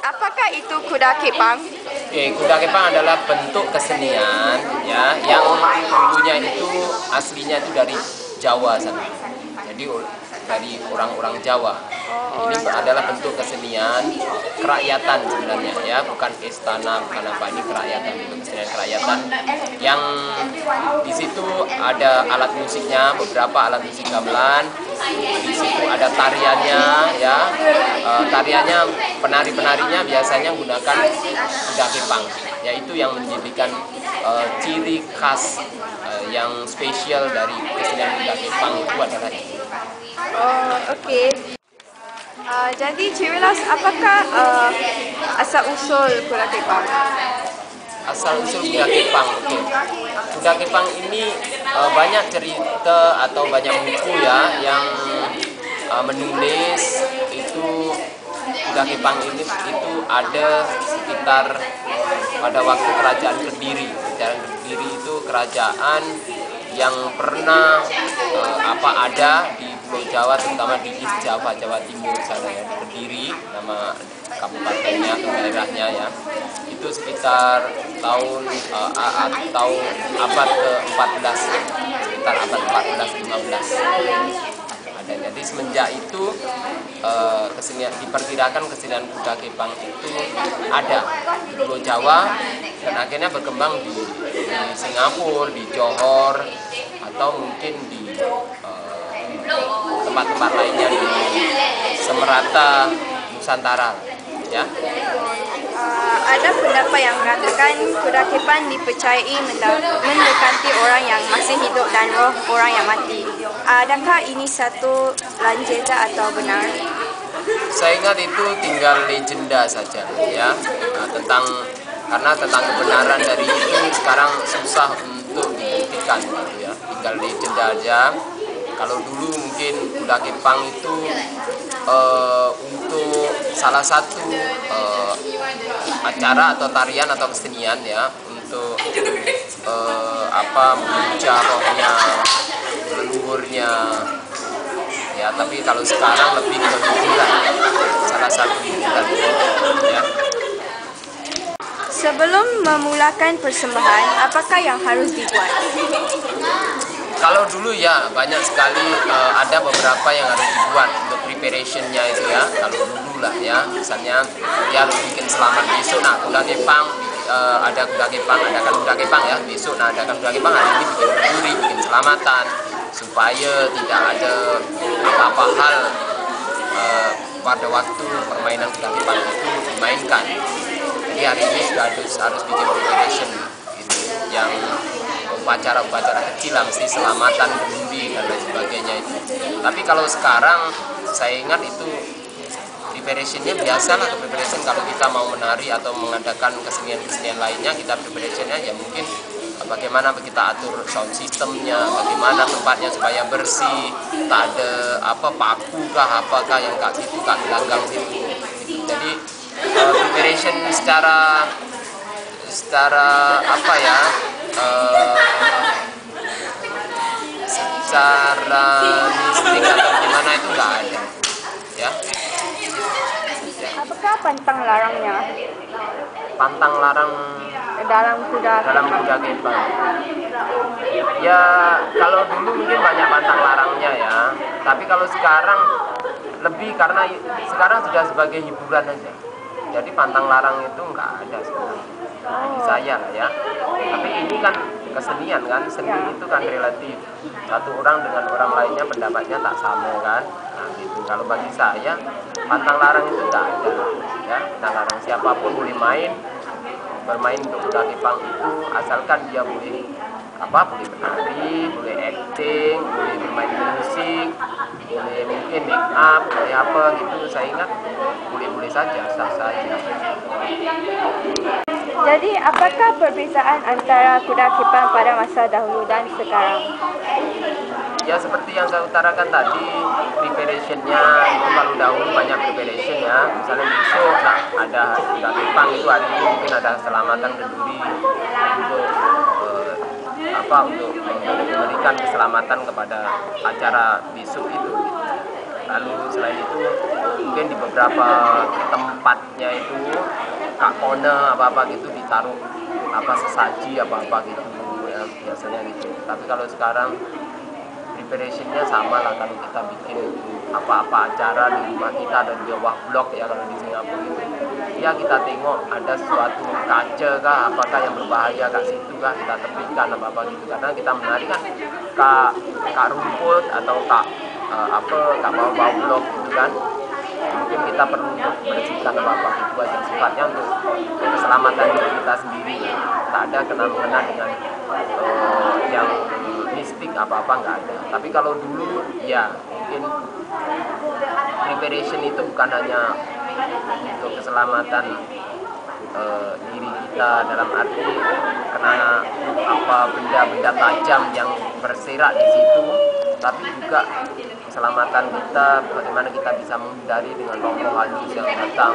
Apakah itu kuda kepang? Kuda kepang adalah bentuk kesenian ya yang dulunya itu aslinya itu dari Jawa sana. Jadi dari orang-orang Jawa. Ini adalah bentuk kesenian kerakyatan sebenarnya ya, bukan istana, bukan apa, ini kerakyatan, bentuk kesenian kerakyatan yang di situ ada alat musiknya, beberapa alat musik gamelan. Di situ ada tariannya ya, tariannya penari-penarinya biasanya menggunakan kuda kepang, yaitu yang menjadikan ciri khas yang spesial dari kesenian kuda kepang itu adalah itu. Oh, oke. Jadi Ciwilas, apakah asal-usul kuda kepang? Asal-usul kuda kepang, oke. Kuda kepang ini banyak cerita atau banyak buku ya yang menulis itu kuda kepang ini itu ada sekitar pada waktu kerajaan Kediri. Kerajaan Kediri itu kerajaan yang pernah ada di Pulau Jawa, terutama di East Java, Jawa Timur sana ya, Kediri nama kabupatennya atau daerahnya ya. Itu sekitar tahun atau abad ke-14, sekitar abad 14-15 ada. Jadi semenjak itu kesenian, diperkirakan kesenian kuda kepang itu ada di Pulau Jawa dan akhirnya berkembang di Singapura, di Johor, atau mungkin di tempat-tempat lainnya di Semerata, Nusantara ya. Ada pendapat yang mengatakan kuda kepang dipercayai mendekati orang yang masih hidup dan roh orang yang mati. Adakah ini satu lanjeta atau benar? Saya ingat itu tinggal legenda saja ya, karena tentang kebenaran dari itu sekarang susah untuk dibuktikan gitu ya, tinggal legenda aja. Kalau dulu mungkin kuda kepang itu untuk salah satu acara atau tarian atau kesenian ya, untuk memuja rohnya, leluhurnya ya. Tapi kalau sekarang lebih ke hiburan, salah satu hiburan ya. Sebelum memulakan persembahan, apakah yang harus dibuat? Kalau dulu ya banyak sekali ada beberapa yang harus dibuat untuk preparationnya itu ya. Kalau dulu lah ya, misalnya dia harus bikin selamat besok. Nah, kuda kepang ada kuda kepang, adakan kuda kepang ya besok. Nah, adakan kuda kepang hari ini bikin berduri, bikin selamatan supaya tidak ada apa-apa hal pada waktu permainan kuda kepang itu dimainkan. Jadi hari ini sudah harus bikin preparation gitu, yang upacara-upacara kecil lah, mesti selamatan, berduri dan lain sebagainya itu. Tapi kalau sekarang saya ingat itu preparationnya biasa lah. Preparation kalau kita mau menari atau mengadakan kesenian-kesenian lainnya, kita preparationnya ya mungkin bagaimana kita atur sound systemnya, bagaimana tempatnya supaya bersih, tak ada paku kah apakah yang kak situ kak gelanggang situ gitu. Jadi preparation secara secara mistik atau gimana itu nggak ada ya. Apakah pantang larangnya? Pantang larang Dalam kuda kepang ya, kalau dulu mungkin banyak pantang larangnya ya, tapi kalau sekarang lebih karena sekarang sudah sebagai hiburan aja. Jadi pantang larang itu nggak ada sebenarnya bagi saya ya. Tapi ini kan kesenian kan, seni itu kan relatif. Satu orang dengan orang lainnya pendapatnya tak sama kan. Nah gitu. Kalau bagi saya pantang larang itu nggak ada ya. Pantang larang siapapun boleh bermain untuk kuda kepang itu, asalkan dia boleh menari, boleh acting, boleh bermain musik, boleh mungkin make up, boleh apa gitu. Saya ingat boleh-boleh saja, sah saja. Jadi, apakah perbezaan antara kuda kepang pada masa dahulu dan sekarang? Ya seperti yang saya utarakan tadi, preparationnya itu kalau dahulu banyak preparation ya. Misalnya besok ada kuda kepang itu, hari ini mungkin ada selamatan berduri untuk memberikan keselamatan kepada acara besok itu. Lalu selain itu mungkin di beberapa tempatnya itu kakone apa gitu ditaruh sesaji apa gitu ya, biasanya gitu. Tapi kalau sekarang preparationnya sama lah. Kalau kita bikin apa-apa acara di rumah kita dan di bawah blok ya, kalau di Singapura itu ya kita tengok ada suatu kaca kah apakah yang berbahaya kat situ kah, kita tepikan apa gitu. Karena kita menari kan kak rumput atau kak bawah blok gitu kan, mungkin kita perlu untuk bersihkan apa itu aja, sifatnya untuk keselamatan diri kita sendiri. Tak ada kena-mengena dengan yang mistik apa nggak ada. Tapi kalau dulu ya mungkin preparation itu bukan hanya untuk keselamatan diri kita, dalam arti kena benda-benda tajam yang berserak di situ, tapi juga keselamatan kita, bagaimana kita bisa menghindari dengan roh halus yang datang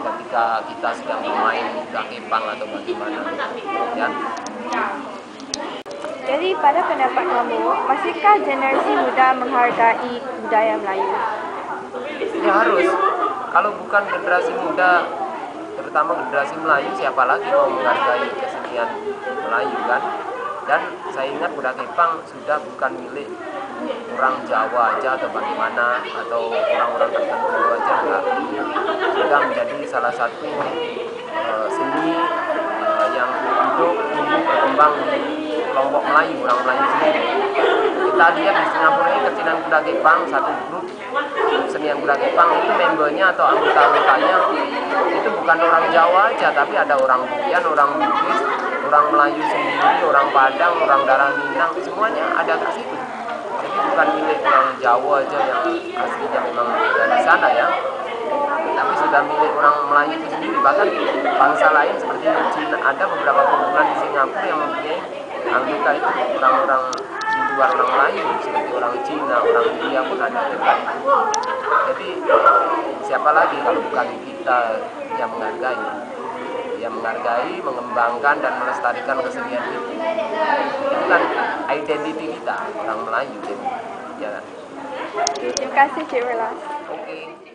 ketika kita sedang bermain kuda kepang atau bagaimana, ya. Jadi pada pendapat kamu, masihkah generasi muda menghargai budaya Melayu? Ya harus. Kalau bukan generasi muda, terutama generasi Melayu, siapa lagi mau menghargai kesenian Melayu kan? Dan saya ingat kuda kepang sudah bukan milik orang Jawa aja atau bagaimana, atau orang-orang tertentu aja, enggak. Sudah menjadi salah satu seni yang hidup, tumbuh, berkembang di kelompok Melayu, orang Melayu sendiri. Kita lihat di Singapura ini kesenian kuda kepang, satu grup kesenian kuda kepang itu membernya atau anggota-anggotanya itu bukan orang Jawa aja, tapi ada orang Buyan, orang Bugis, orang Melayu sendiri, orang Padang, orang darah Minang, semuanya ada di situ. Jadi bukan milik orang Jawa aja yang aslinya memang dari sana ya, tapi sudah milik orang Melayu itu sendiri. Bahkan bangsa lain seperti Cina, ada beberapa kumpulan di Singapura yang mempunyai anggota itu orang-orang di luar orang Melayu, seperti orang Cina, orang India pun ada juga. Jadi siapa lagi kalau bukan kita yang menghargai, mengembangkan dan melestarikan kesenian itu. Itu kan identiti kita orang Melayu, ya kan? Terima kasih Cik Welas. Oke.